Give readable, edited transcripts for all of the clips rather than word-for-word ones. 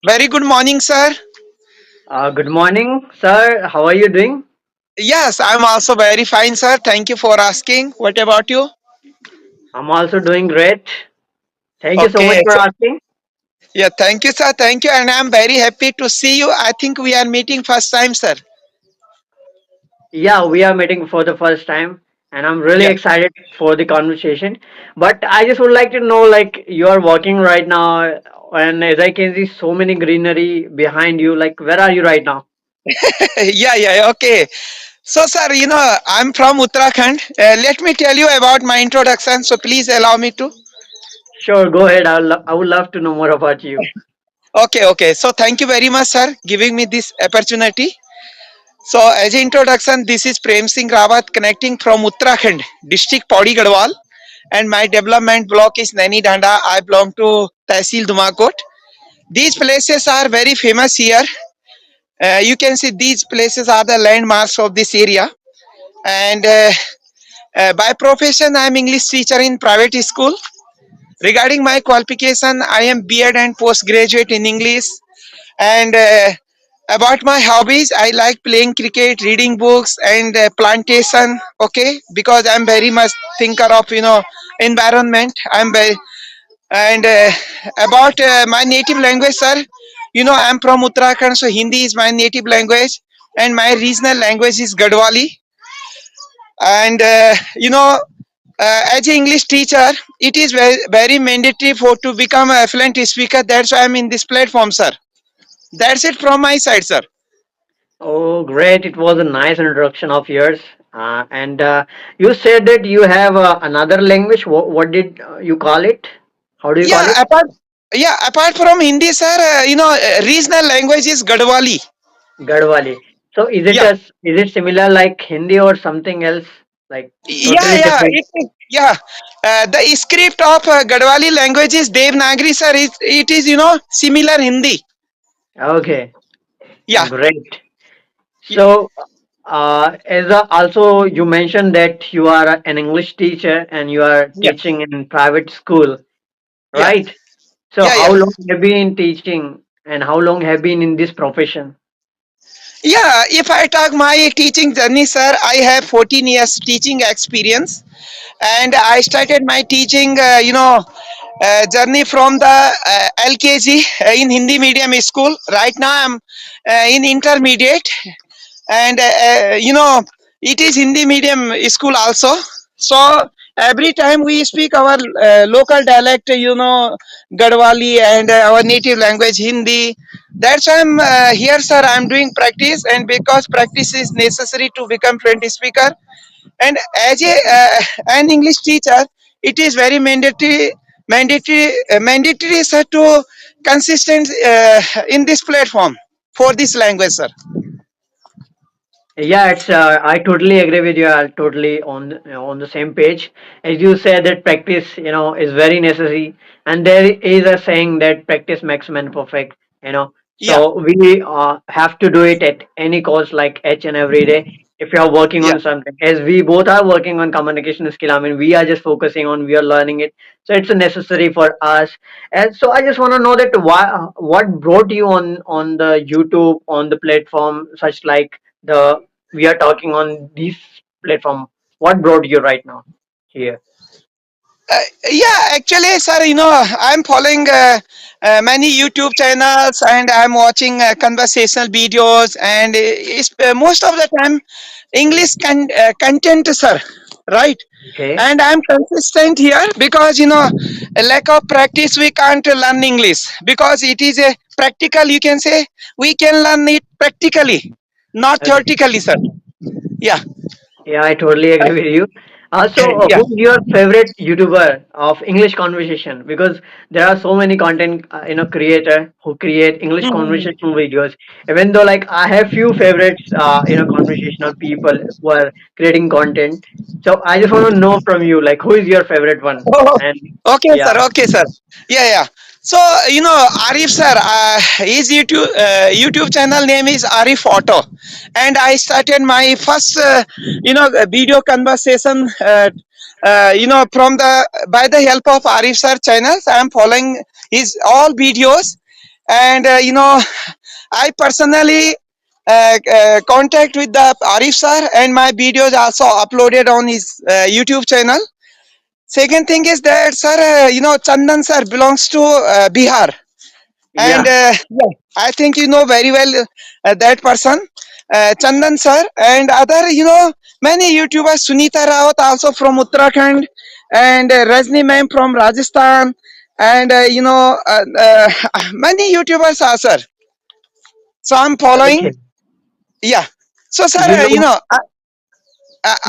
Very good morning, sir. Good morning, sir. How are you doing? Yes, I'm also very fine, sir. Thank you for asking. What about you? I'm also doing great. Thank you so much Okay. for asking. Yeah, thank you, sir. Thank you. And I'm very happy to see you. I think we are meeting first time, sir. Yeah, we are meeting for the first time, and I'm really Yeah. excited for the conversation. But I just would like to know, like, you are working right now, and as I can see, so many greenery behind you. Like, where are you right now? Yeah. Okay. So, sir, I'm from Uttarakhand. Let me tell you about my introduction. So, please allow me to. Sure, go ahead. I would love to know more about you. Okay. So, thank you very much, sir, giving me this opportunity. So, as an introduction, this is Prem Singh Rawat connecting from Uttarakhand, district Pauri Garhwal, and my development block is Naini Danda. I belong to Tehsil Dumakot. These places are very famous here. You can see these places are the landmarks of this area. And by profession, I am English teacher in private school. Regarding my qualification, I am B.Ed and postgraduate in English. And about my hobbies, I like playing cricket, reading books, and plantation. Okay, because I'm very much thinker of environment. I'm very and about my native language, sir. I'm from Uttarakhand, so Hindi is my native language, and my regional language is Gadwali. And as an English teacher, it is very mandatory for to become a fluent speaker. That's why I'm in this platform, sir. That's it from my side, sir. Oh, great. It was a nice introduction of yours. And you said that you have another language. What did you call it? How do you call Yeah, it? apart from Hindi, sir, regional language is Gadwali. Gadwali. So Yeah, is it similar like Hindi or something else? Like yeah, totally yeah. different? Yeah. The script of Gadwali language is Devanagari, sir. It is similar Hindi. Okay, Yeah, great. y- So as also you mentioned that you are an English teacher and you are yeah, teaching in private school, yeah, right? So yeah, how yeah. long have you been teaching and how long have you been in this profession? Yeah, if I talk my teaching journey, sir, I have 14 years teaching experience, and I started my teaching, journey from the LKG in Hindi medium school. Right now, I'm in intermediate, and it is Hindi medium school also. So every time we speak our local dialect, Gadwali, and our native language Hindi. That's why I'm here, sir. I'm doing practice, and because practice is necessary to become fluent speaker, and as an English teacher, it is very mandatory, sir, to consistent in this platform for this language, sir. Yeah, it's I totally agree with you. I'm totally on the same page. As you said that practice, is very necessary, and there is a saying that practice makes man perfect. Yeah, So we have to do it at any cost, like each and every day. If you are working yeah. on something, as we both are working on communication skill, I mean, we are just focusing on, we are learning it. So it's necessary for us. And so I just want to know that what brought you on the YouTube, on the platform, such like the we are talking on this platform. What brought you right now here? Yeah, actually, sir, I'm following many YouTube channels, and I'm watching conversational videos, and most of the time English content, sir, right? Okay. And I'm consistent here because a lack of practice we can't learn English, because it is a practical. You can say we can learn it practically, not Okay. theoretically, sir. Yeah, Yeah, I totally agree with you. So, yeah. who's your favorite YouTuber of English conversation? Because there are so many content, creator who create English Mhm. conversational videos. Even though, like, I have few favorites, conversational people who are creating content. So, I just want to know from you, like, who is your favorite one? Oh, And okay, yeah, sir. Okay, sir. Yeah. So Arif, sir, his YouTube channel name is Arif Auto, and I started my first video conversation. From the by the help of Arif sir channels, I am following his all videos, And I personally contact with the Arif sir, and my videos also uploaded on his YouTube channel. Second thing is that sir, Chandan sir belongs to Bihar, and Yeah. yeah, I think you know very well that person, Chandan sir, and other many YouTubers, Sunita Rawat also from Uttarakhand, and Rajni ma'am from Rajasthan, and many YouTubers are, sir. So I'm following. Okay. Yeah. So sir, You know,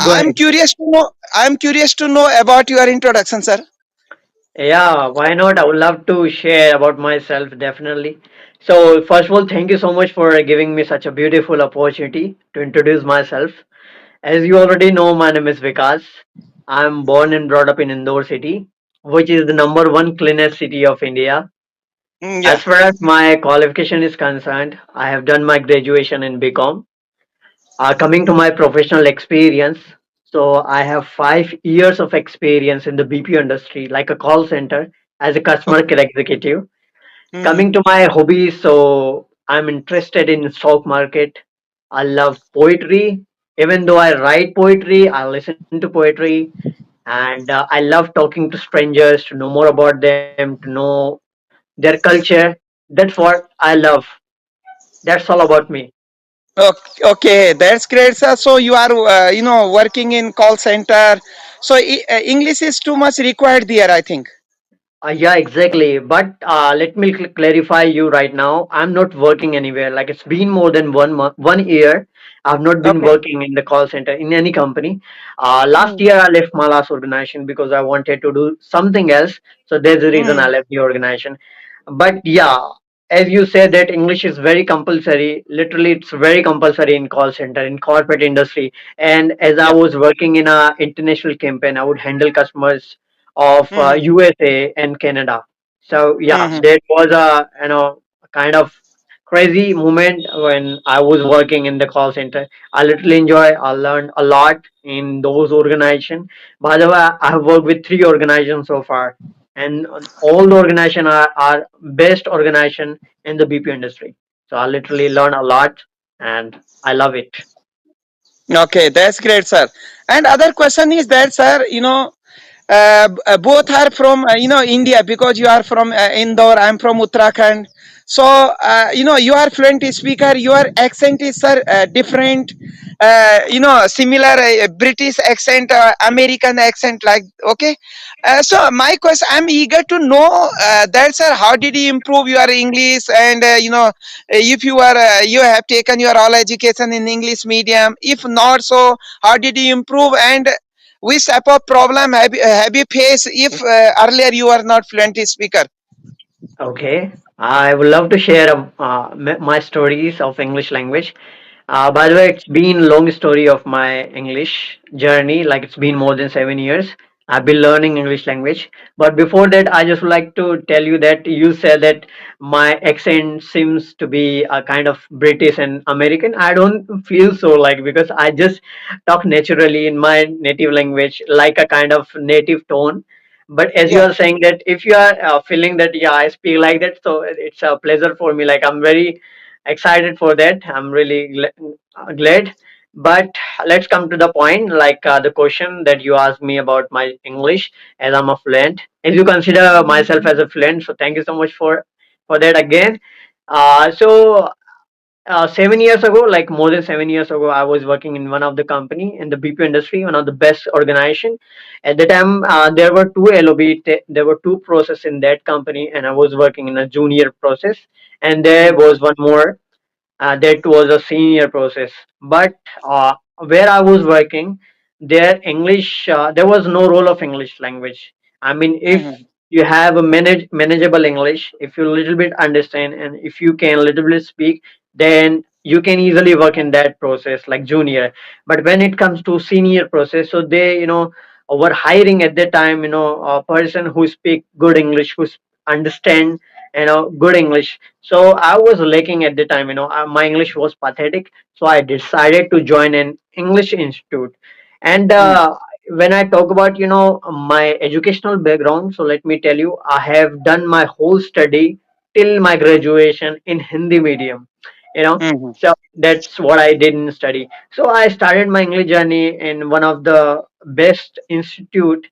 go I'm ahead. curious to know. I'm curious to know about your introduction, sir. Yeah, why not? I would love to share about myself, definitely. So, first of all, thank you so much for giving me such a beautiful opportunity to introduce myself. As you already know, my name is Vikas. I'm born and brought up in Indore city, which is the number one cleanest city of India. Yeah. As far as my qualification is concerned, I have done my graduation in BCom. Coming to my professional experience, so I have 5 years of experience in the BPO industry, like a call center as a customer Okay. care executive. Hmm. Coming to my hobbies, so I'm interested in stock market. I love poetry. Even though I write poetry, I listen to poetry, and I love talking to strangers to know more about them, to know their culture. That's what I love. That's all about me. Okay, okay, that's great, sir. So you are, working in call center. So English is too much required there, I think. Yeah, exactly. But let me clarify you right now. I'm not working anywhere. Like it's been more than 1 month, 1 year. I've not been Okay. working in the call center in any company. Last Hmm. year I left my last organization because I wanted to do something else. So there's the reason I Hmm. left the organization. But yeah, as you said that English is very compulsory. Literally, it's very compulsory in call center in corporate industry. And as I Yeah. was working in a international campaign, I would handle customers of Hmm. USA and Canada. So yeah, Hmm. that was a kind of crazy moment when I was working in the call center. I literally enjoy. I learned a lot in those organizations. By the way, I have worked with 3 organizations so far, and all the organization are best organization in the BPO industry. So I literally learn a lot, and I love it. Okay, that's great, sir. And other question is that, sir, both are from India, because you are from Indore, I'm from Uttarakhand. So you are fluent speaker, your accent is, sir, different, similar British accent, American accent, like, okay. So my question, I'm eager to know that, sir, how did you improve your English, and if you have taken your all education in English medium, if not, so how did you improve, and which type of problem have you faced if earlier you are not fluent speaker? Okay, I would love to share my stories of English language. By the way, it's been a long story of my English journey. Like it's been more than 7 years. I've been learning English language. But before that, I just would like to tell you that you said that my accent seems to be a kind of British and American. I don't feel so like because I just talk naturally in my native language, like a kind of native tone. But as you Yeah. are saying that if you are feeling that yeah I speak like that, so it's a pleasure for me. Like I'm very excited for that. I'm really glad. But let's come to the point, like the question that you asked me about my English, as I'm a fluent. As you consider myself as a fluent, so thank you so much for that again. So 7 years ago, like more than 7 years ago, I was working in one of the company in the BPO industry, one of the best organization. At the time, there were two LOB, there were two process in that company, and I was working in a junior process, and there Mm, was one more that was a senior process. But where I was working, their English, there was no role of English language. I mean, if mhm, you have a manageable English, if you little bit understand, and if you can little bit speak, then you can easily work in that process like junior. But when it comes to senior process, so they were hiring at that time a person who speak good English, who understand good English. So I was lacking at the time, my English was pathetic. So I decided to join an English institute. And mm, when I talk about, my educational background, so let me tell you, I have done my whole study till my graduation in Hindi medium. You know, Mm-hmm. so that's what I didn't study. So I started my English journey in one of the best institute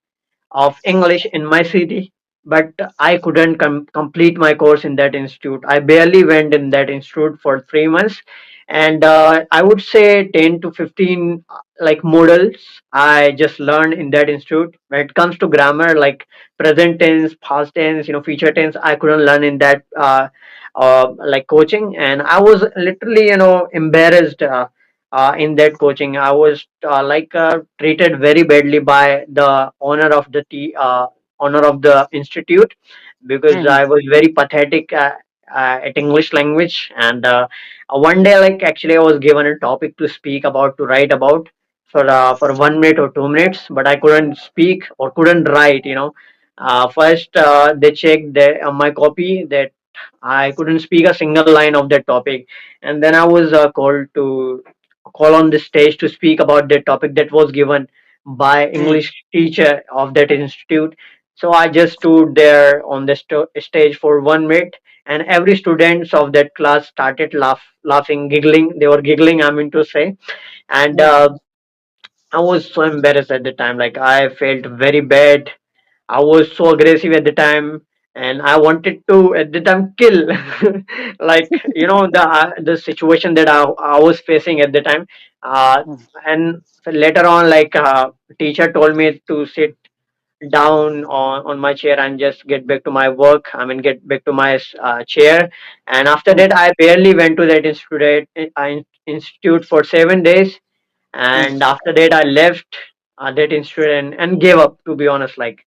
of English in my city, but I couldn't complete my course in that institute. I barely went in that institute for 3 months, and I would say 10 to 15 like models I just learned in that institute. When it comes to grammar, like present tense, past tense, future tense, I couldn't learn in that like coaching, and I was literally embarrassed. In that coaching, I was treated very badly by the owner of the institute, because Mm-hmm. I was very pathetic at English language. And one day, like actually, I was given a topic to speak about, to write about for 1 minute or 2 minutes, but I couldn't speak or couldn't write. First, they checked my copy, that I couldn't speak a single line of that topic, and then I was called to call on the stage to speak about that topic that was given by English teacher of that institute. So I just stood there on the stage for 1 minute, and every students of that class started laughing, giggling. They were giggling, I mean to say, and I was so embarrassed at the time. Like I felt very bad. I was so aggressive at the time, and I wanted to at the time kill, like the situation that I was facing at the time. Uh, Mm-hmm. and later on, like teacher told me to sit down on my chair and just get back to my work. I mean, get back to my chair. And after that, I barely went to that institute for 7 days, and after that I left that institute, and gave up, to be honest. Like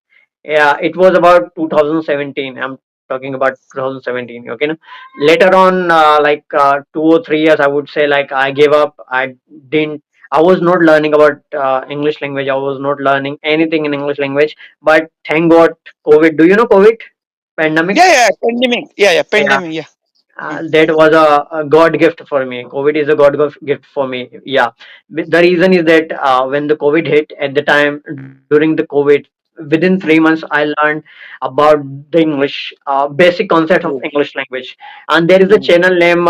yeah, it was about 2017. I'm talking about 2017. Okay, no? Later on, 2 or 3 years, I would say, like I gave up. Didn't I was not learning about English language. I was not learning anything in English language. But thank God, COVID. Do you know COVID pandemic? Yeah, yeah, pandemic. Yeah, yeah, pandemic. Yeah. Mm. That was a god gift for me. COVID is a gift for me. Yeah. The reason is that when the COVID hit, at the time during the COVID, within 3 months I learned about the English basic concept of Mm. English language. And there is a Mm. channel named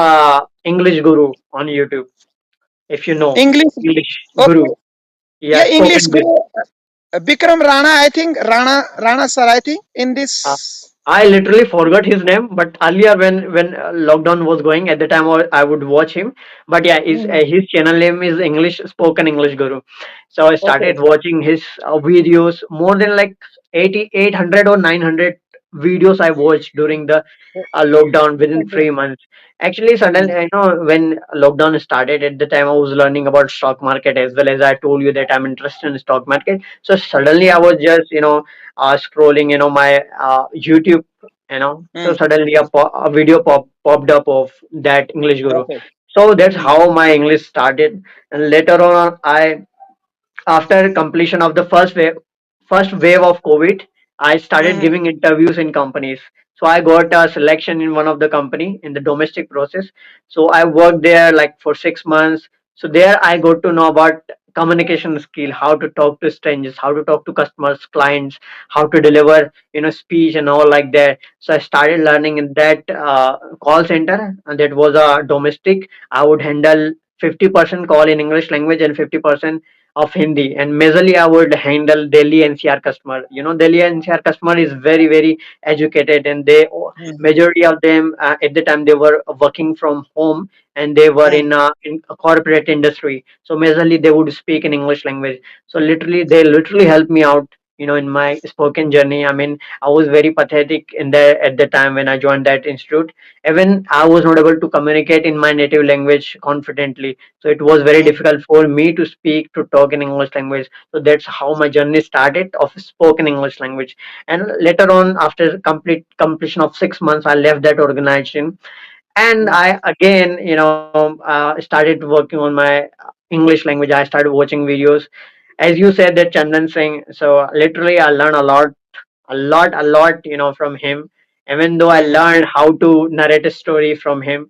English Guru on YouTube, if you know. English. English Guru. Okay. Yeah, Yeah, English spoken Guru. guru. Bikram Rana, I think Rana sir, I think in Uh, this. I literally forgot his name, but earlier when lockdown was going, at the time I would watch him. But yeah, Mm. his channel name is English Spoken English Guru. So I Okay. started watching his videos. More than like 800 or 900 videos I watched during the lockdown within Okay. 3 months. Actually, Mm. suddenly, when lockdown started, at the time I was learning about stock market, as well as I told you that I'm interested in stock market. So suddenly I was just scrolling my YouTube, so Mm. suddenly a video popped up of that English Guru. Okay. So that's Mm. how my English started. And later on, after completion of the first wave of COVID, I started Mm. giving interviews in companies. So I got a selection in one of the company in the domestic process. So I worked there like for 6 months. So there I got to know about communication skill, how to talk to strangers, how to talk to customers, clients, how to deliver speech and all like that. So I started learning in that call center, and that was a domestic. I would handle 50% call in English language and 50% of Hindi, and majorly I would handle Delhi NCR customer. Delhi NCR customer is very very educated, and they Mm. majority of them at the time they were working from home, and they were Mm. in a corporate industry. So majorly they would speak in English language. So literally they literally helped me out. In my spoken journey. I mean, I was very pathetic in there at the time when I joined that institute. Even I was not able to communicate in my native language confidently, so it was very Mm. difficult for me to speak, to talk in English language. So that's how my journey started of spoken English language. And later on, after completion of 6 months, I left that organization, and Mm. I again started working on my English language. I started watching videos, as you said, that Chandan Singh. So literally I learned a lot from him. Even though I Mm. learned how to narrate a story from him,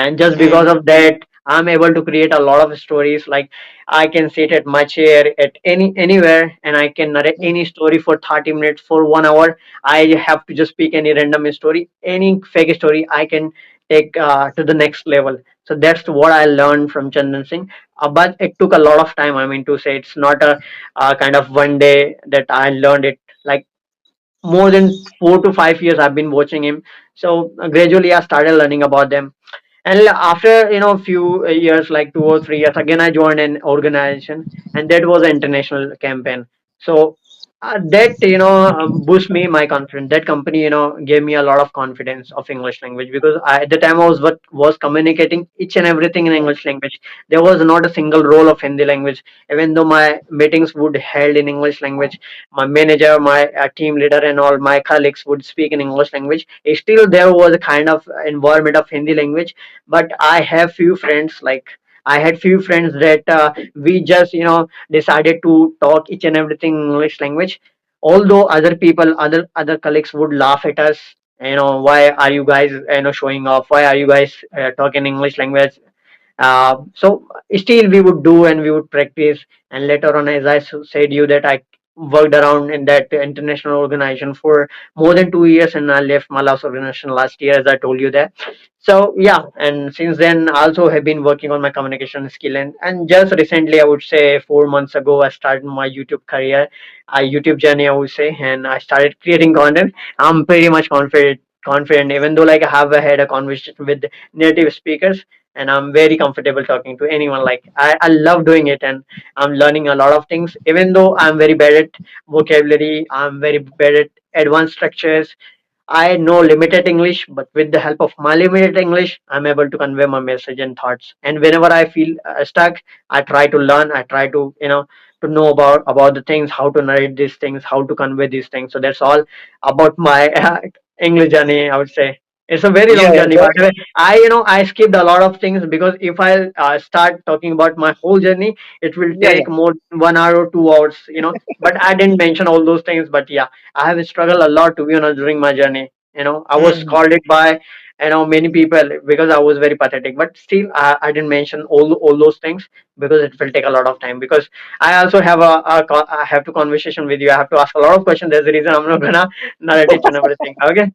and just because Mm. of that, I'm able to create a lot of stories. Like I can sit at my chair at anywhere, and I can narrate any story for 30 minutes, for 1 hour. I have to just pick any random story, any fake story. I can take to the next level. So that's what I learned from Chandan Singh. But it took a lot of time. I mean, to say it's not a kind of one day that I learned it. Like more than 4 to 5 years, I've been watching him. So gradually, I started learning about them. And after a few years, like 2 or 3 years, again I joined an organization, and that was an international campaign. So that boost me my confidence. That company gave me a lot of confidence of English language, because at the time I was communicating each and everything in English language. There was not a single role of Hindi language, even though my meetings would held in English language. My manager, my team leader, and all my colleagues would speak in English language. Still there was a kind of environment of Hindi language. But I have few friends, like I had few friends that we just decided to talk each and everything in English language. Although other people, other colleagues would laugh at us, why are you guys showing off, why are you guys talking English language. So still we would do, and we would practice. And later on, as I said you, that I worked around in that international organization for more than 2 years, and I left my last organization last year, as I told you that. So yeah, and since then I also have been working on my communication skill. And just recently, I would say 4 months ago, I started my YouTube career, a YouTube journey, I would say. And I started creating content. I'm pretty much confident, even though like I have had a conversation with native speakers, and I'm very comfortable talking to anyone. Like I love doing it, and I'm learning a lot of things. Even though I'm very bad at vocabulary, I'm very bad at advanced structures. I know limited English, but with the help of my limited English, I'm able to convey my message and thoughts. And whenever I feel stuck, I try to learn. I try to to know about the things, how to narrate these things, how to convey these things. So that's all about my English journey, I would say. It's a very Yeah, long yeah, journey, but I skipped a lot of things, because if I start talking about my whole journey, it will yeah, take more than 1 hour or 2 hours. But I didn't mention all those things. But yeah, I have struggled a lot, to be honest, during my journey. I was yeah. called it by many people, because I was very pathetic. But still, I didn't mention all those things, because it will take a lot of time. Because I also have I have to conversation with you. I have to ask a lot of questions. There's a reason I'm not gonna narrate each and everything. Okay.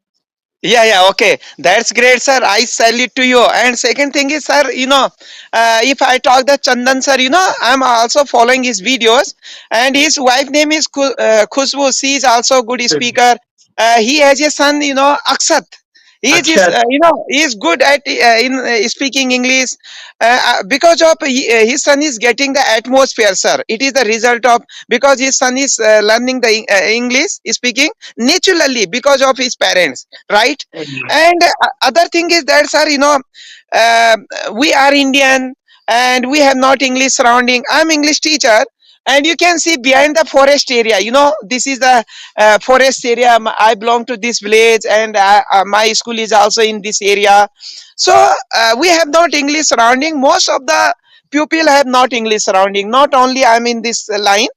Yeah, yeah, okay. That's great, sir. I salute to you. And second thing is, sir, if I talk the Chandan, sir, I'm also following his videos. And his wife name is Khushbu. She is also good speaker. He has a son, Akshat. Akshat. He is good at in speaking English. Because of his son is getting the atmosphere, sir. It is the result of because his son is learning the English speaking naturally because of his parents, right? And other thing is that, sir, uh, we are Indian and we have not English surrounding. I'm English teacher, and you can see behind the forest area, this is the forest area. I belong to this village, and my school is also in this area. So we have not English surrounding. Most of the pupil have not English surrounding. Not only I'm in this line,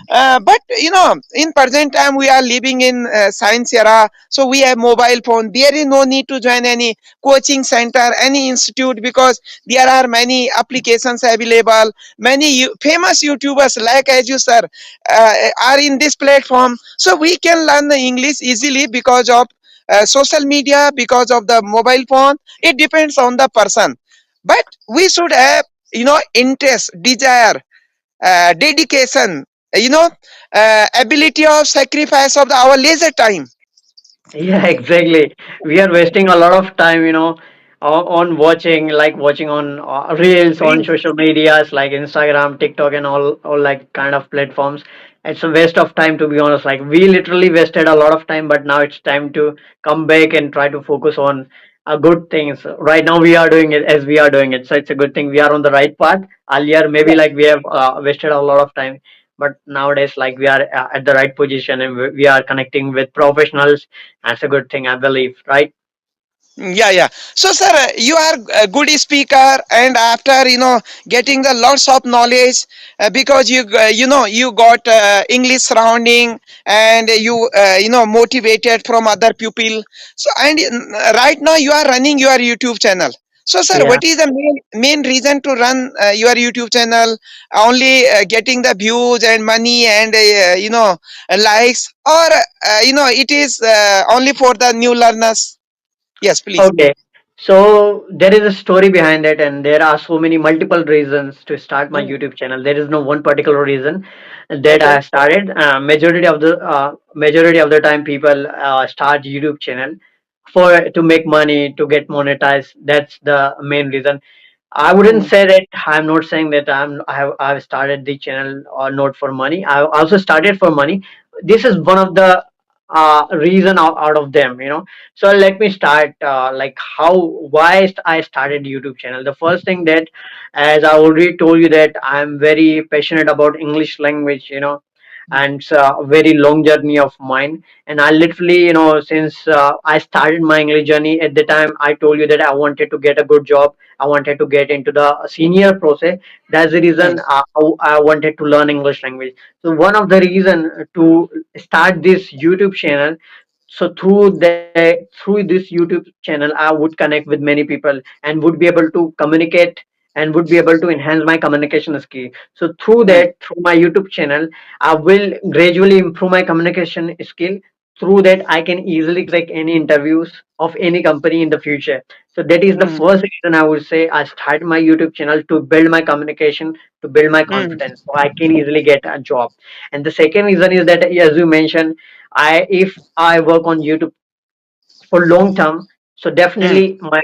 but in present time we are living in science era, so we have mobile phone. There is no need to join any coaching center, any institute, because there are many applications available. Many famous YouTubers, like as you, sir, are in this platform, so we can learn the English easily because of social media, because of the mobile phone. It depends on the person, but we should have interest, desire, dedication, ability of sacrifice of our leisure time. Yeah, exactly. We are wasting a lot of time, on watching, watching on reels on Reels. social medias like Instagram, TikTok, and all like kind of platforms. It's a waste of time, to be honest. Like we literally wasted a lot of time, but now it's time to come back and try to focus on good things. Right now, we are doing it as we are doing it, so it's a good thing. We are on the right path. Earlier, maybe like we have wasted a lot of time, but nowadays, like we are at the right position, and we are connecting with professionals. That's a good thing, I believe, right? Yeah, yeah. So, sir, you are a good speaker, and after getting the lots of knowledge, because you got English surrounding, and you motivated from other people. So, and right now you are running your YouTube channel. So, sir, Yeah. what is the main reason to run your YouTube channel? Only getting the views and money and likes, or it is only for the new learners? Yes, please. Okay. So there is a story behind it, and there are so many multiple reasons to start my Mm, YouTube channel. There is no one particular reason that okay. I started. Majority of the time, people start YouTube channel for to make money, to get monetized. That's the main reason. I wouldn't Mm, say that. I'm not saying that I've started the channel or not for money. I also started for money. This is one of the reason out of them. So let me start like how why I started YouTube channel. The first thing that, as I already told you, that I'm very passionate about English language. And it's a very long journey of mine. And I literally, since I started my English journey, at the time I told you that I wanted to get a good job. I wanted to get into the senior process. That's the mm, reason I wanted to learn English language. So one of the reason to start this YouTube channel. So through this YouTube channel, I would connect with many people and would be able to communicate and would be able to enhance my communication skill. So mm, through my YouTube channel, I will gradually improve my communication skill. Through that, I can easily crack any interviews of any company in the future. So that is the mm, first reason I would say I started my YouTube channel, to build my communication, to build my mm, confidence, so I can easily get a job. And the second reason is that, as you mentioned, I if I work on YouTube for long term, so mm, definitely my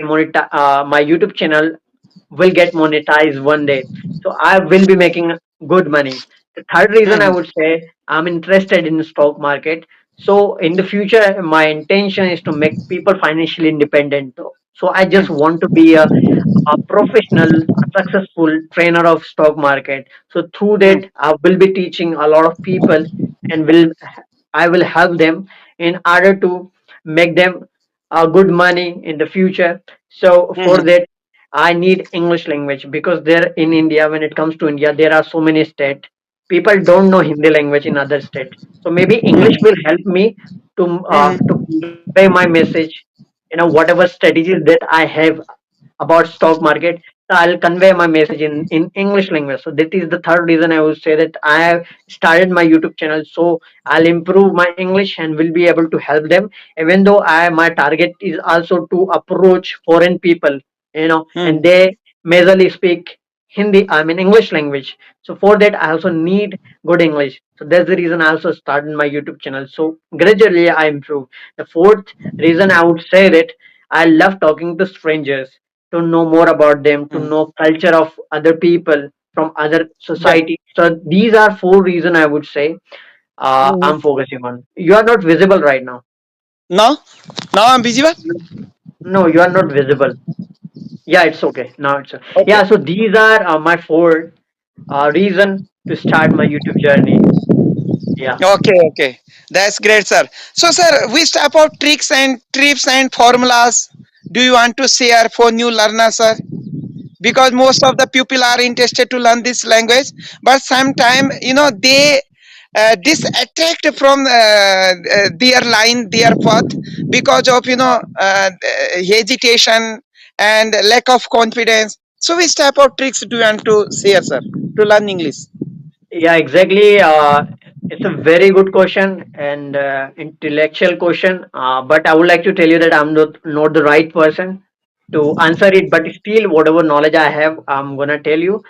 YouTube channel will get monetized one day. So I will be making good money. The third reason I mm, would say, I'm interested in the stock market. So in the future, my intention is to make people financially independent. So I just mm, want to be a professional, a successful trainer of stock market. So through mm, that, I will be teaching a lot of people, and will I will help them in order to make them good money in the future. So for mm, that, I need English language, because there in India, when it comes to India, there are so many states. People don't know Hindi language in other states. So maybe English mm, will help me to mm, convey my message. Whatever strategies that I have about stock market, so I'll convey my message in English language. So that is the third reason I would say that I have started my YouTube channel. So I'll improve my English and will be able to help them. Even though my target is also to approach foreign people, mm, and they majorly speak Hindi, I mean English language. So for that, I also need good English. So that's the reason I also started my YouTube channel. So gradually I improve. The fourth reason I would say that I love talking to strangers, to know more about them, to mm. know culture of other people from other Yeah. society. So these are four reasons I would say Mhm. I'm focusing on. You are not visible right now. Now, now I'm visible. No, you are not visible. Yeah, it's okay. Now it's Okay. yeah. So these are my four reason to start my YouTube journey. Yeah. Okay, okay. That's great, sir. So, sir, which type of tricks and tips and formulas do you want to share for new learners, sir? Because most of the people are interested to learn this language, but sometimes they disattract from their line, their path, because of hesitation and lack of confidence. So, which type of tricks do you want to share, sir, to learn English? Yeah, exactly. It's a very good question and intellectual question. But I would like to tell you that I'm not the right person to answer it. But still, whatever knowledge I have, I'm gonna tell you.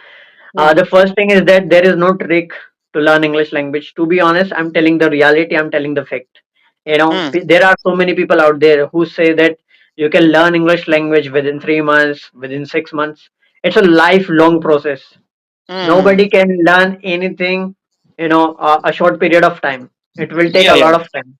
Hmm. The first thing is that there is no trick to learn English language. To be honest, I'm telling the reality. I'm telling the fact. Hmm. There are so many people out there who say that you can learn English language within 3 months, within 6 months. It's a lifelong process. Hmm. Nobody can learn anything, a short period of time. It will take Yeah, a yeah. lot of time.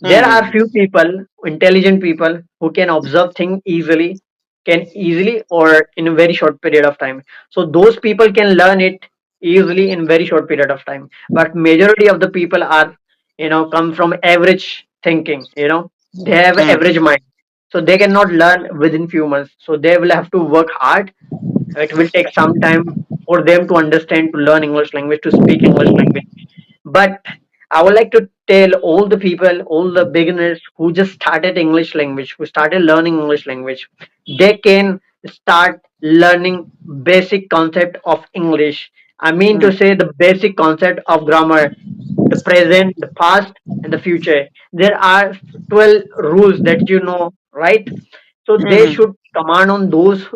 There are Hmm. few people, intelligent people, who can observe things easily, can easily or in a very short period of time. So those people can learn it easily in very short period of time. But majority of the people are, come from average thinking. They have Hmm. average mind, so they cannot learn within few months. So they will have to work hard. It will take some time for them to understand, to learn English language, to speak English language. But I would like to tell all the people, all the beginners who just started English language, who started learning English language, they can start learning basic concept of English. I mean to mm, say the basic concept of grammar, the present, the past, and the future. There are 12 rules that you know, right? So they mm, should command on those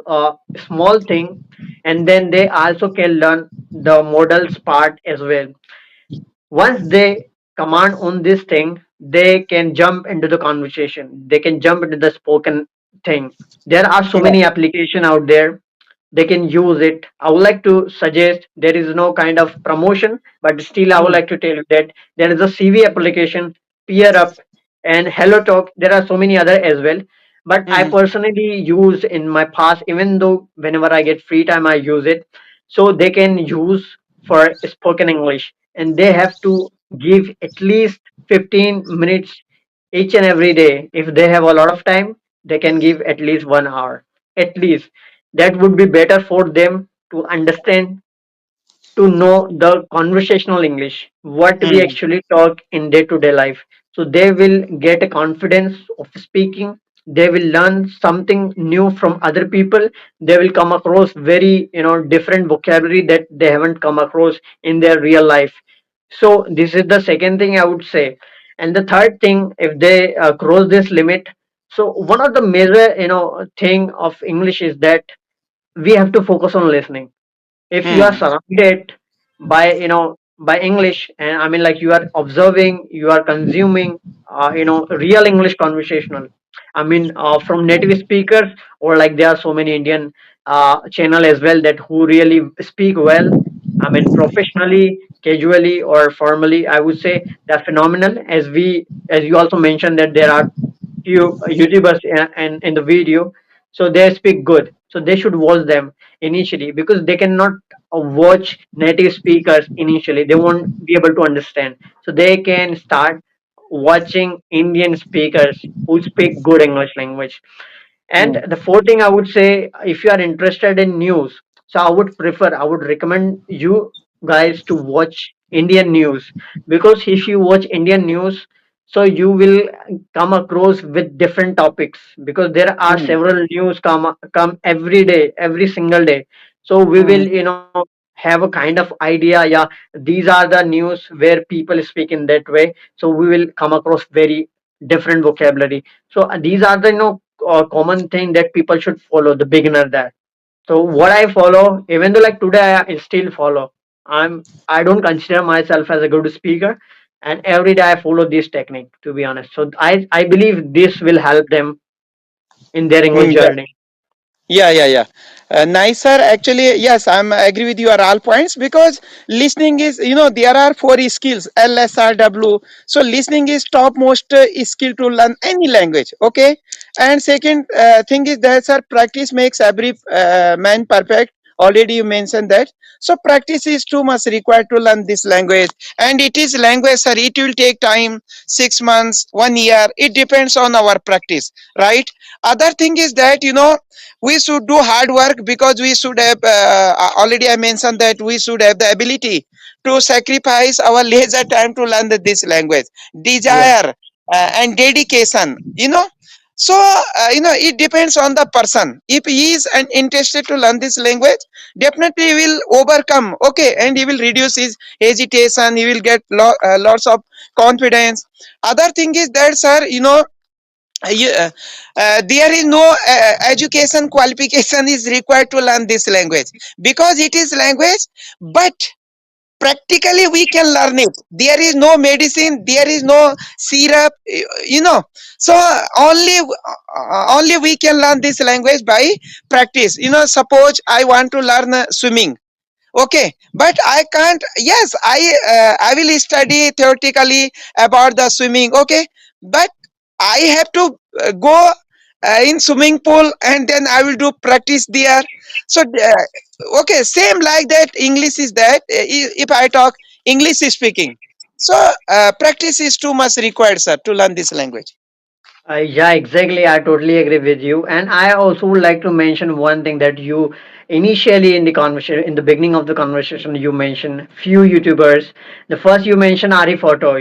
small thing, and then they also can learn the models part as well. Once they command on this thing, they can jump into the conversation, they can jump into the spoken thing. There are so yeah, many application out there, they can use it. I would like to suggest, there is no kind of promotion, but still I would mm, like to tell you that there is a CV application, Peer Up, and Hello Talk. There are so many other as well, but I mm, personally use in my past, even though whenever I get free time I use it. So they can use for spoken English, and they have to give at least 15 minutes each and every day. If they have a lot of time, they can give at least 1 hour, at least. That would be better for them to understand, to know the conversational English, what we mm, actually talk in day to day life. So they will get a confidence of speaking. They will learn something new from other people. They will come across very, different vocabulary that they haven't come across in their real life. So this is the second thing I would say. And the third thing, if they cross this limit, so one of the major, thing of English is that we have to focus on listening. If you are mm, surrounded by, by English, and I mean like you are observing, you are consuming, real English conversational, I mean from native speakers, or like there are so many Indian channel as well that who really speak well, I mean professionally, casually, or formally, I would say they're phenomenal. As you also mentioned that there are few YouTubers in the video, so they speak good. So they should watch them initially, because they cannot watch native speakers initially. They won't be able to understand. So they can start watching Indian speakers who speak good English language. And mm, the fourth thing I would say, if you are interested in news, so I would recommend you guys to watch Indian news, because if you watch Indian news, so you will come across with different topics, because there are mm, several news come every day, every single day. So we will, mm, have a kind of idea. Yeah, these are the news where people speak in that way. So we will come across very different vocabulary. So these are the, common thing that people should follow, the beginner that. So what I follow, even though like today I still follow, I don't consider myself as a good speaker, and every day I follow this technique, to be honest. So I believe this will help them in their English mm. journey. Yeah, yeah, yeah. Nice, sir. Actually, yes, I'm agree with your all points because listening is, there are four skills, LSRW. So listening is topmost skill to learn any language. Okay. And second thing is that, sir, practice makes every man perfect. Already you mentioned that. So practice is too much required to learn this language. And it is language, sir. It will take time, 6 months, 1 year. It depends on our practice, right? Other thing is that, we should do hard work because we should have already I mentioned that we should have the ability to sacrifice our leisure time to learn this language, Yeah. desire and dedication, so it depends on the person. If he is interested to learn this language, definitely he will overcome, okay, and he will reduce his hesitation, he will get lots of confidence. Other thing is that, sir, there is no education qualification is required to learn this language because it is language, but practically we can learn it. There is no medicine, there is no syrup, so only we can learn this language by practice. Suppose I want to learn swimming. Okay, but I can't. Yes, I will study theoretically about the swimming. Okay, but I have to go in swimming pool and then I will do practice there. So okay, same like that. English is that if I talk English speaking, so practice is too much required, sir, to learn this language. Yeah, exactly. I totally agree with you. And I also would like to mention one thing that you initially in the conversation, in the beginning of the conversation, you mentioned few YouTubers. The first you mentioned Ari Photo,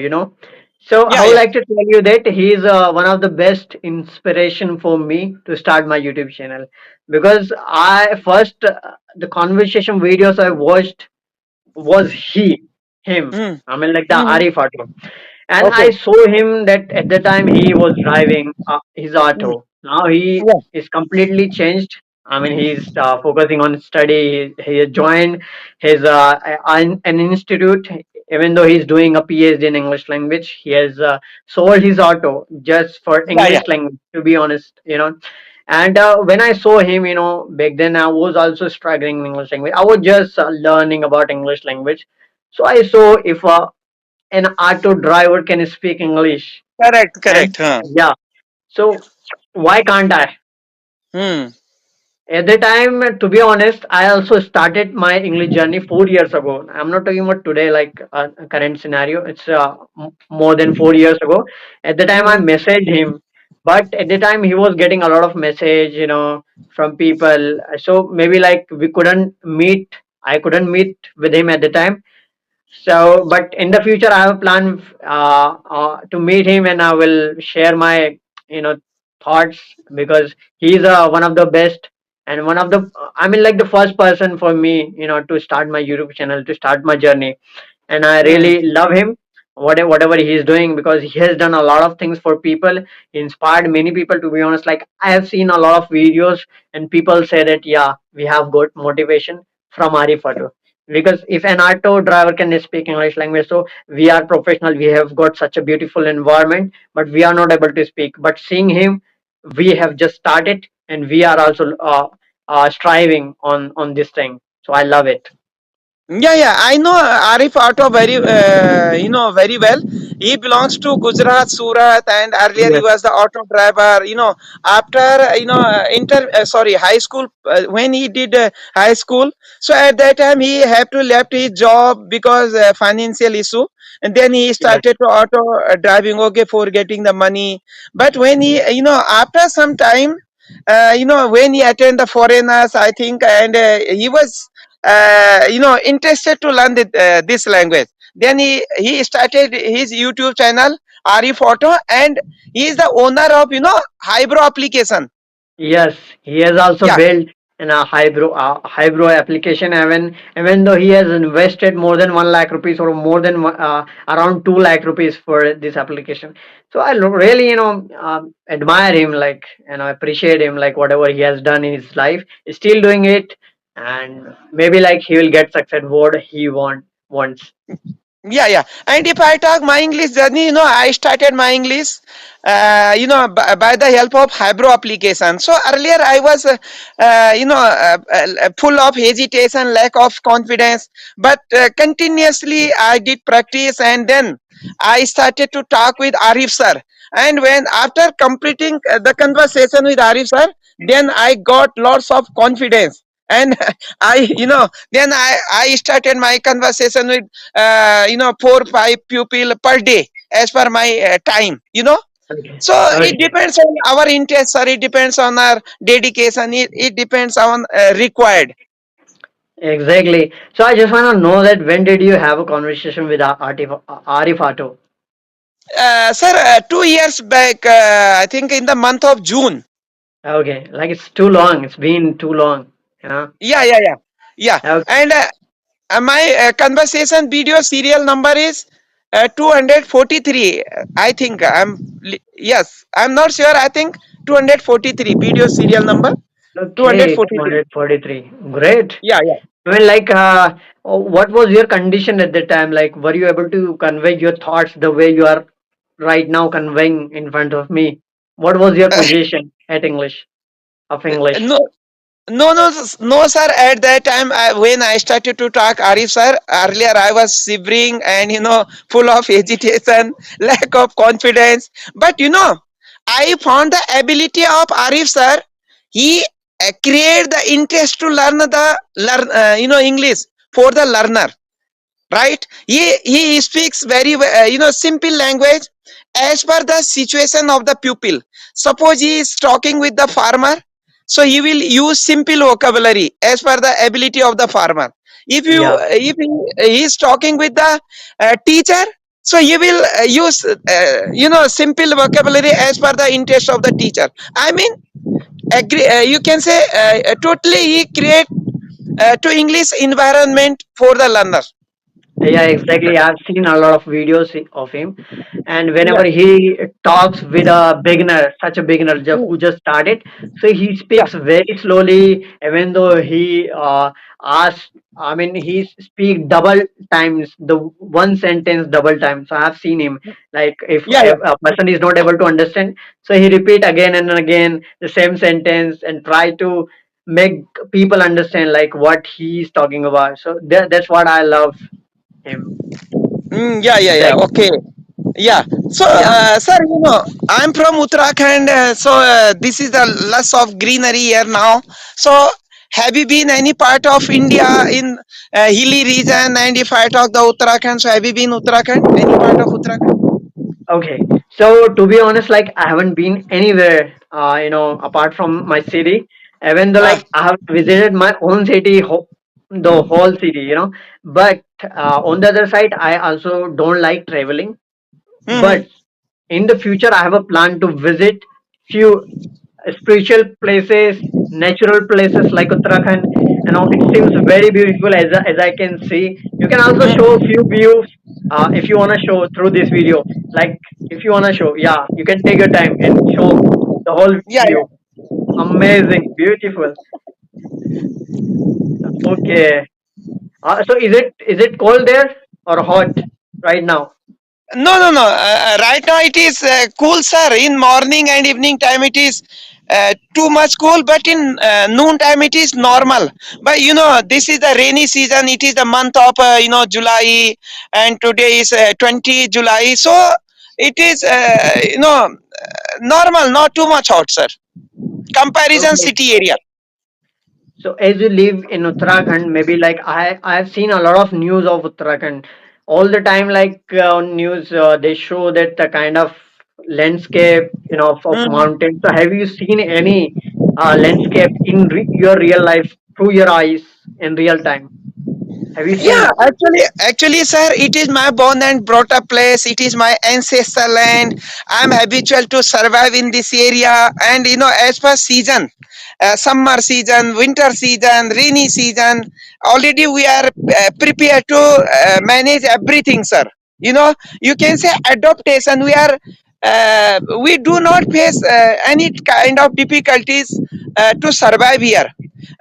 So Yeah, I would yeah. like to tell you that he is one of the best inspiration for me to start my YouTube channel, because I first the conversation videos I watched was him. Mm. I mean, like the Mm-hmm. Arif auto, and I Okay. saw him that at the time he was driving his Mm. auto. Now he Yeah. is completely changed. I mean, he's focusing on study. He has joined his an institute. Even though he's doing a PhD in English language, he has sold his auto just for Yeah, yeah. English language. To be honest, and when I saw him, back then I was also struggling in English language. I was just learning about English language. So I saw if an auto driver can speak English, Correct, and correct. Huh. yeah, so why can't I? Hmm. At the time, to be honest, I also started my English journey 4 years ago. I'm not talking about today, like current scenario. It's more than 4 years ago. At the time, I Mm-hmm. messaged him, but at the time he was getting a lot of message, from people. So maybe like we couldn't meet. I couldn't meet with him at the time. So, but in the future, I have a plan to meet him, and I will share my, you know, thoughts, because he's one of the best and one of the, I mean, like the first person for me, to start my YouTube channel, to start my journey, and I Mm. really love him. Whatever he is doing, because he has done a lot of things for people. He inspired many people, to be honest. Like, I have seen a lot of videos, and people say that, yeah, we have got motivation from Arif Photo, because if an auto driver can speak English language, so we are professional, we have got such a beautiful environment, but we are not able to speak. But seeing him, we have just started, and we are also striving on this thing. So I love it. Yeah, yeah, I know Arif Auto very well. He belongs to Gujarat, Surat, and earlier he Yes. was the auto driver. After high school, when he did high school, so at that time he had to left his job because financial issue, and then he Yes. started to auto driving. Okay, for getting the money, but when he, after some time, when he attended the foreigners, I think, and he was interested to learn this language. Then he started his YouTube channel Ari Photo, and he is the owner of Hybro application. Yes, he has also Yeah, built in a highbrow application. Even though he has invested more than 1 lakh rupees, or more than around 2 lakh rupees for this application. So I really, admire him, like, appreciate him, like whatever he has done in his life, he's still doing it, and maybe like he will get success what he wants. yeah, yeah. And if I talk my English journey, I started my English by the help of Hybro application. So earlier I was full of hesitation, lack of confidence, but continuously I did practice, and then I started to talk with Arif sir. And when after completing the conversation with Arif sir, then I got lots of confidence. And then I started my conversation with 4 5 pupil per day as per my time. Okay. So it Okay. depends on our interest, or it depends on our dedication, it depends on required. Exactly. So I just want to know that when did you have a conversation with Arif Ato? Sir, 2 years back, I think in the month of June. Okay, like it's too long. It's been too long. You know. Yeah, yeah, yeah, yeah. Okay. And my conversation video serial number is 243. I think yes, I'm not sure. I think 243 video serial number Okay, 243. 243. Great. Yeah, yeah. I mean, like, what was your condition at the time? Like, were you able to convey your thoughts the way you are right now conveying in front of me? What was your position at English? No, no, no, no, sir. At that time, when I started to talk, Arif sir, earlier I was shivering and full of agitation, lack of confidence. But I found the ability of Arif sir. He create the interest to learn English for the learner, right? He speaks very simple language as per the situation of the pupil. Suppose he is talking with the farmer, so he will use simple vocabulary as per the ability of the farmer. If Yeah. he is talking with the teacher, So you will use simple vocabulary as per the interest of the teacher. I mean, agree, you can say totally he create to English environment for the learner. Yeah, exactly. I've seen a lot of videos of him, and Yeah. whenever he talks with a beginner, such a beginner who just started, so he Yeah. speaks very slowly, even though he asks. I mean, he speak double times the one sentence double time. So I've seen him, like Yeah. if a person is not able to understand, so he repeat again and again the same sentence and try to make people understand like what he's talking about. So that's what I love him. Yeah, yeah, yeah. Like, Okay. Yeah. So, yeah. sir, I'm from Uttarakhand. This is the lots of greenery here now. So, have you been any part of India in hilly region? And if I talk the Uttarakhand, so have you been Uttarakhand? Any part of Uttarakhand? Okay. So to be honest, like I haven't been anywhere, apart from my city. Even though Ah. like I have visited my own city, the whole city, But on the other side, I also don't like traveling. Mm-hmm. But in the future, I have a plan to visit few spiritual places, natural places like Uttarakhand, and it seems very beautiful as I can see. You can also show a few views if you wanna show through this video. Like if you wanna show, yeah, you can take your time and show the whole Yeah, view. yeah. Amazing, beautiful. Okay. So is it cold there or hot right now? No, no, no. Right now it is cool, sir. In morning and evening time it is too much cool, but in noon time it is normal. But this is the rainy season. It is the month of July, and today is 20 July. So it is normal, not too much hot, sir. Comparison Okay. city area. So as you live in Uttarakhand, maybe like I've seen a lot of news of Uttarakhand all the time. Like on news, they show that the kind of landscape, of Mm. mountains. So have you seen any landscape in your real life through your eyes in real time? Have you seen Yeah, that? actually, sir, it is my born and brought up place. It is my ancestral land. I'm habitual to survive in this area, and as per season, summer season, winter season, rainy season, already we are prepared to manage everything, sir. You can say adaptation. We do not face any kind of difficulties to survive here.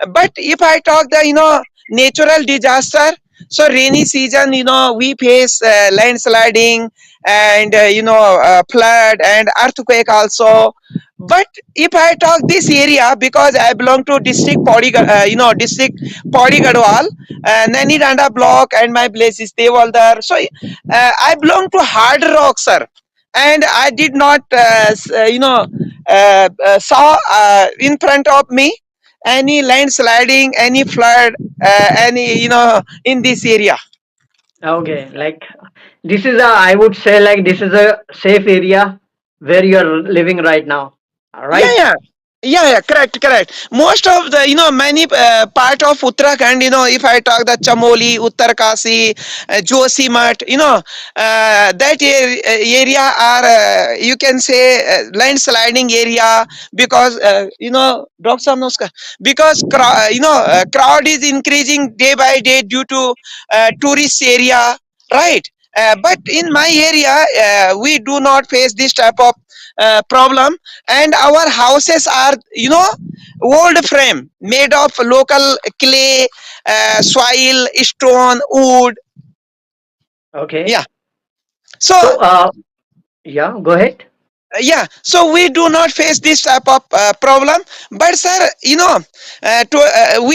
But if I talk the natural disaster, so rainy season, we face landsliding and flood and earthquake also. But if I talk this area, because I belong to district Podi Gadwal, Nani Danda block, and my place is Devaldar. So I belong to hard rock, sir. And I did not saw in front of me any landsliding, any flood, any in this area. Okay, like this is I would say like this is a safe area where you're living right now. All Yeah, right. yeah. Yeah, yeah, correct, correct. Most of the, many part of Uttarakhand, if I talk the Chamoli, Uttarkasi, Josimat, area are, you can say, landsliding area because, Dr. Samnoska, because, crowd is increasing day by day due to tourist area, right? But in my area, we do not face this type of problem, and our houses are old frame made of local clay, soil, stone, wood. Okay. Yeah. So So yeah, go ahead. yeah, so we do not face this type of problem. But sir, we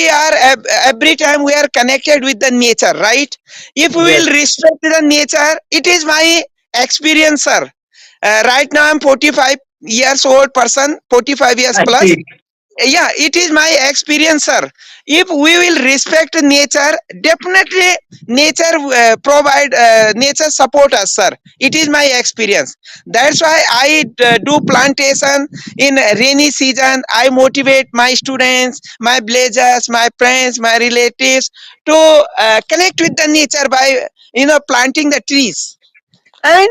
are every time we are connected with the nature, right? If we Yes. will respect the nature, it is my experience, sir. Right now I'm 45 years old person, 45 years I plus. see. Yeah, it is my experience, sir. If we will respect nature, definitely nature provide nature support us, sir. It is my experience. That's why I do plantation in rainy season. I motivate my students, my blazers, my friends, my relatives to connect with the nature by planting the trees. And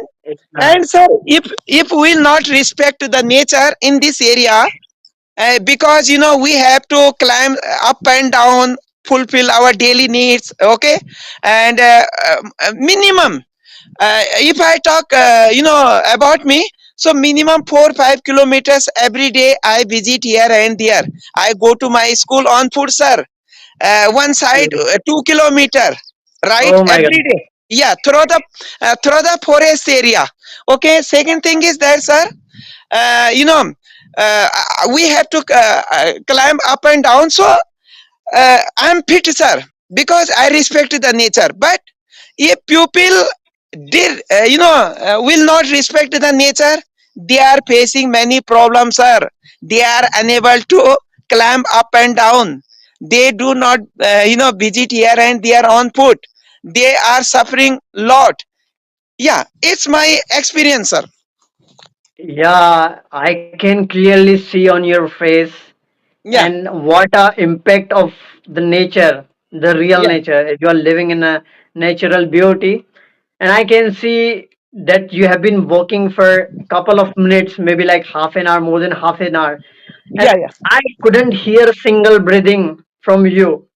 Yeah. sir, if we will not respect the nature in this area, because we have to climb up and down, fulfill our daily needs, okay, and minimum, if I talk about me, so minimum 4 5 kilometers every day I visit here and there. I go to my school on foot, sir. One side, 2 kilometer, right, Oh my every God. day. Yeah, through the forest area. Okay. Second thing is that, sir, uh, you know uh, we have to climb up and down. So I'm fit, sir, because I respect the nature. But if people will not respect the nature, they are facing many problems, sir. They are unable to climb up and down. They do not visit here and there on foot. They are suffering lot. Yeah, it's my experience, sir. Yeah, I can clearly see on your face Yeah, and what a impact of the nature, the real yeah, nature. You are living in a natural beauty, and I can see that you have been walking for a couple of minutes, maybe like half an hour, more than half an hour, yeah, and yeah. I couldn't hear a single breathing from you,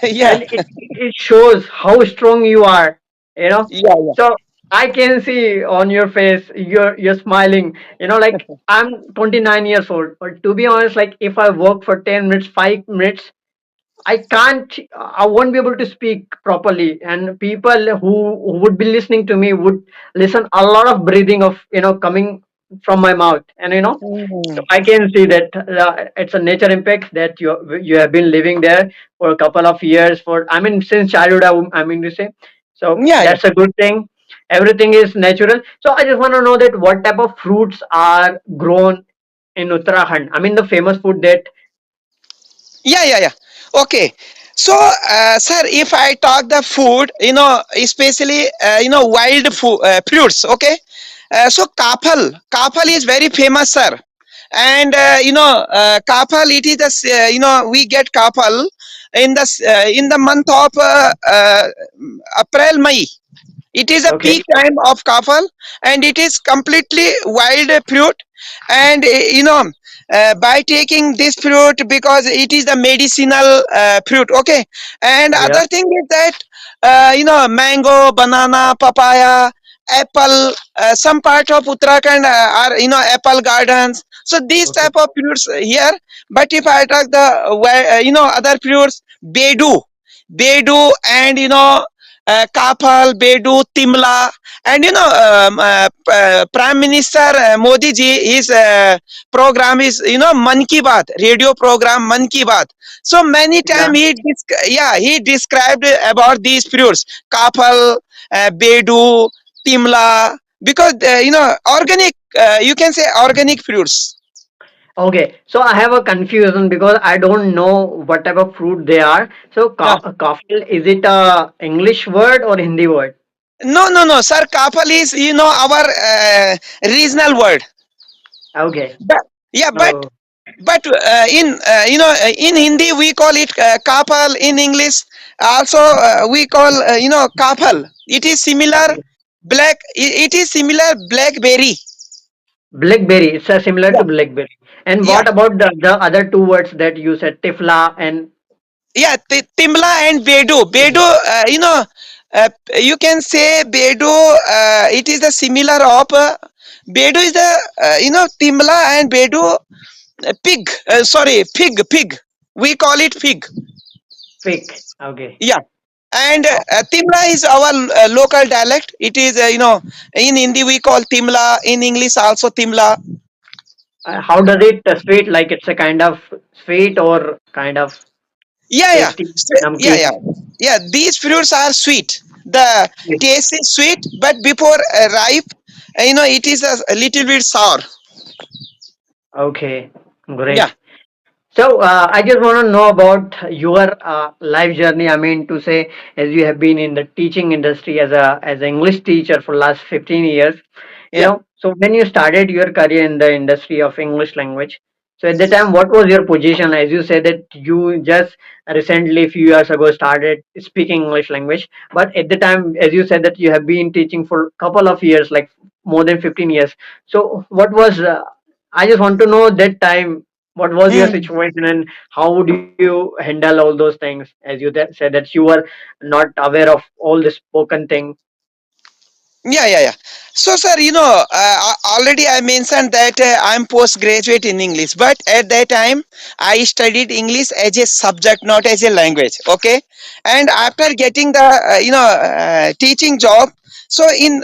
Yeah, and it shows how strong you are, you know. yeah, yeah. So I can see on your face you're smiling, like I'm 29 years old, but to be honest, like if I work for 10 minutes, 5 minutes, I won't be able to speak properly, and people who would be listening to me would listen a lot of breathing of coming from my mouth, and so Mm. I can see that it's a nature impact that you have been living there for a couple of years, for I mean since childhood. I mean to say, so Yeah, yeah. that's a good thing. Everything is natural. So I just want to know that what type of fruits are grown in Uttarakhand. I mean the famous food that. Yeah, yeah, yeah. Okay. So, sir, if I talk the food, especially, wild food, fruits, okay. So, kapal is very famous, sir. And, kapal, it is, we get kapal in the month of April, May. It is a Okay. peak time of kafal, and it is completely wild fruit. And by taking this fruit, because it is the medicinal fruit, okay. And Yeah. other thing is that mango, banana, papaya, apple. Some part of Uttarakhand are apple gardens. So these Okay. type of fruits here. But if I talk the other fruits, bedu, and Kapal, Bedu, Timla, and Prime Minister Modi ji, his program is Man Ki Baat, radio program Man Ki Baat. So many Yeah. time he described about these fruits, Kapal, Bedu, Timla, because organic, you can say organic fruits. Okay, so I have a confusion because I don't know what type of fruit they are. So, Yeah. coffee, is it a English word or Hindi word? No, no, no, sir. Kapal is our regional word. Okay. But, yeah, Oh, but in in Hindi we call it kapal. In English also we call kapal. It is similar okay. it is similar blackberry. Blackberry. It's similar Yeah, to blackberry. And yeah, what about the other two words that you said, tifla and yeah. Timla and bedu. Bedu, you can say bedu. It is the similar of bedu is the timla and bedu, pig. Sorry, pig. We call it pig. fig? Okay. Yeah. And Oh, Timla is our local dialect. It is, in Hindi we call Timla, in English also Timla. how does it sweet? Like it's a kind of sweet or kind of Yeah, yeah. tasty, Yeah, namkeen? yeah. Yeah, these fruits are sweet. The Sweet. taste is sweet, but before ripe, it is a little bit sour. Okay, Yeah, great. So I just want to know about your life journey. I mean to say, as you have been in the teaching industry as an English teacher for last 15 years, yeah. So when you started your career in the industry of English language, So at the time, what was your position? As you said that you just recently, few years ago, started speaking English language. But at the time, as you said that you have been teaching for a couple of years, like more than 15 years. So what was? I just want to know that time. What was your Hmm. situation and how would you handle all those things? As you said that you were not aware of all the spoken thing. Yeah. So, sir, already I mentioned that I'm postgraduate in English, but at that time I studied English as a subject, not as a language. Okay, and after getting the teaching job, so in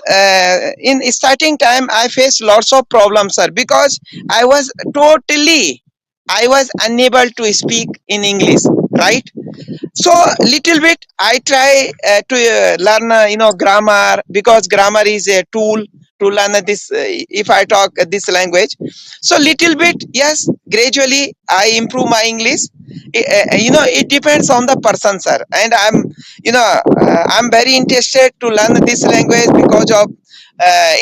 starting time I faced lots of problems, sir, because I was totally I was unable to speak in English, right? So little bit I try to learn grammar, because grammar is a tool to learn this if I talk this language. So little bit, yes, gradually I improve my English. It depends on the person, sir, and I'm very interested to learn this language because of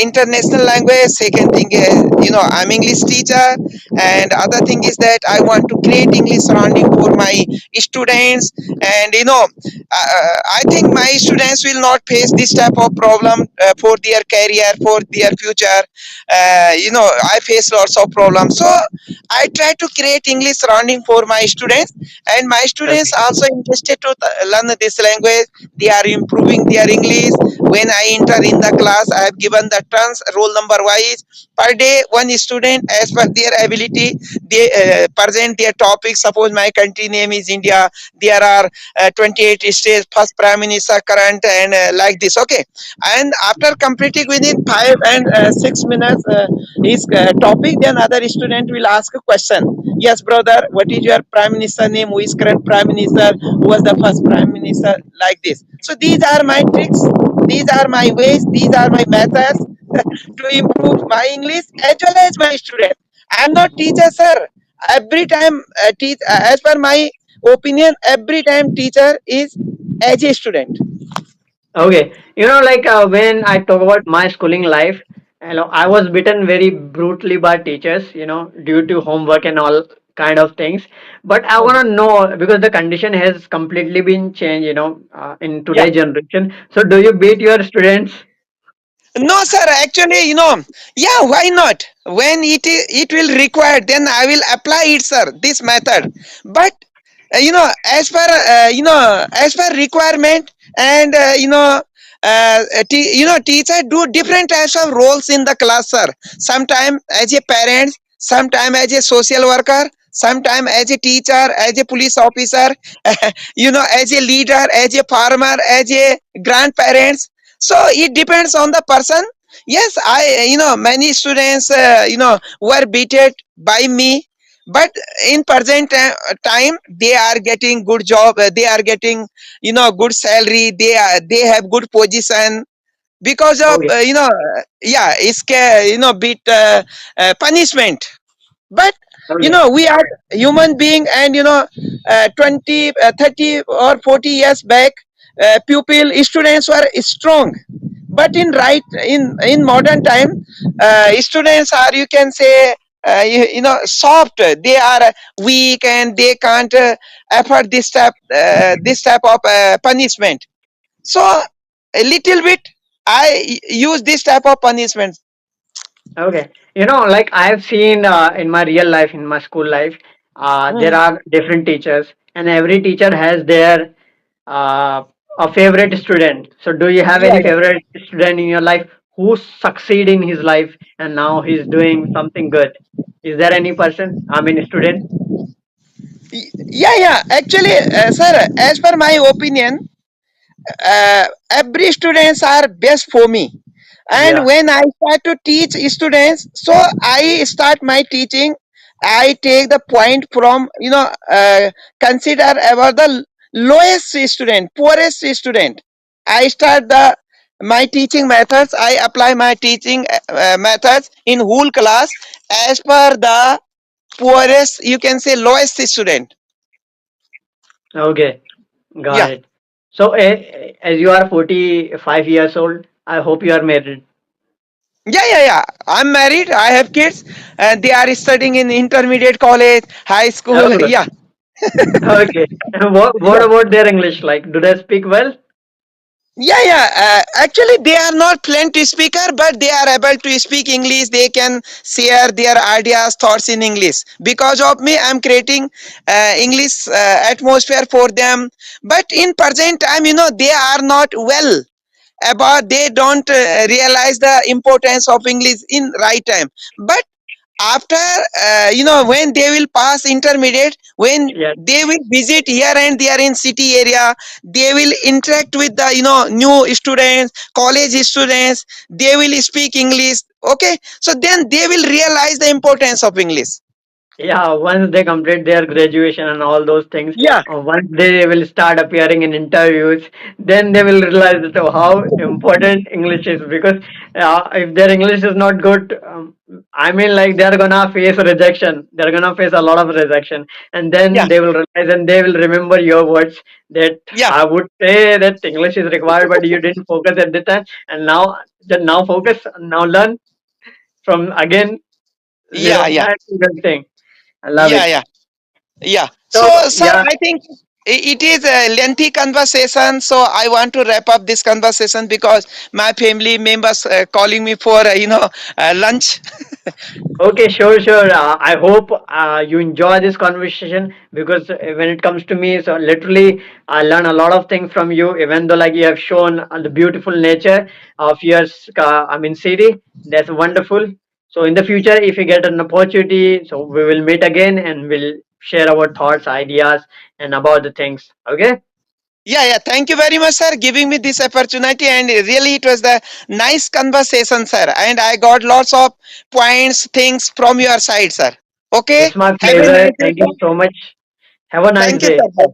international language. Second thing is, I'm English teacher, and other thing is that I want to create English surrounding for my students. And I think my students will not face this type of problem for their career, for their future. I face lots of problems, so I try to create English surrounding for my students, and my students Okay. also interested to learn this language. They are improving their English. When I enter in the class, I have given the turns roll number wise. Per day, one student as per their ability, they present their topic. Suppose my country name is India, there are 28 states, first prime minister, current, and like this. Okay, and after completing within 5 and 6 minutes his topic, then other student will ask a question. Yes, brother, what is your prime minister name? Who is current prime minister? Who was the first prime minister? Like this. So these are my tricks. These are my ways. These are my methods to improve my English as well as my student. I am not teacher, sir. Every time teach as per my opinion, every time teacher is as a student. Okay, like when I talk about my schooling life, I was beaten very brutally by teachers, due to homework and all kind of things. But I want to know because the condition has completely been changed, in Yeah. today's generation. So, do you beat your students? No, sir. Actually, yeah. Why not? When it will require, then I will apply it, sir. This method. But as per requirement, and teacher do different types of roles in the class, sir. Sometime as a parent, sometime as a social worker, sometime as a teacher, as a police officer, as a leader, as a farmer, as a grandparents. So it depends on the person. Yes, many students were beaten by me, but in present time they are getting good job. They are getting good salary. They have good position because of Okay, yeah, it's bit punishment. But okay, we are human being, and 20 30 or 40 years back, pupil students were strong. But in modern time, students are, you can say, soft. They are weak, and they can't afford this type of punishment. So a little bit I use this type of punishment. okay. Like I've seen in my real life, in my school life, there Hmm. are different teachers, and every teacher has their uh, a favorite student. So, do you have Yeah, any favorite student in your life who succeed in his life and now he's doing something good? Is there any person? I mean, student. yeah. Actually, sir, as per my opinion, every students are best for me. And Yeah. when I start to teach students, so I start my teaching, I take the point from consider about the lowest student, poorest student. I start the my teaching methods. I apply my teaching methods in whole class as per the poorest, you can say, lowest student. Okay. Got Yeah. it. So, as you are 45 years old, I hope you are married. Yeah. I'm married. I have kids, and they are studying in intermediate college, high school. Oh, good. Yeah, Okay. And what yeah. about their English? Like, do they speak well? Yeah. Actually, they are not fluent speaker, but they are able to speak English. They can share their ideas, thoughts in English. Because of me, I'm creating English atmosphere for them. But in present time, they are not well about. They don't realize the importance of English in right time. But after when they will pass intermediate, when Yeah. they will visit here and they are in city area, they will interact with the new students, college students, they will speak English. Okay, so then they will realize the importance of English. Yeah, once they complete their graduation and all those things, Yeah, once they will start appearing in interviews, then they will realize that, how important English is. Because if their English is not good, I mean, like, they're gonna face rejection. They're gonna face a lot of rejection, and then yeah, they will realize and they will remember your words that yeah, I would say that English is required, but you didn't focus at the time, and now focus, now learn from again yeah, zero. yeah, That's a good thing. I love yeah, it. yeah. Yeah. So, So sir, yeah, I think it is a lengthy conversation. So I want to wrap up this conversation because my family members calling me for lunch. okay, sure. I hope you enjoy this conversation, because when it comes to me, so literally I learn a lot of things from you. Even though, like, you have shown the beautiful nature of your city, that's wonderful. So in the future, if you get an opportunity, so we will meet again and we'll share our thoughts, ideas, and about the things. Okay. Yeah. Thank you very much, sir, giving me this opportunity. And really, it was the nice conversation, sir. And I got lots of points, things from your side, sir. Okay. It's my Have a pleasure. nice day, Thank you sir. so much. Have a nice Thank you, day. sir.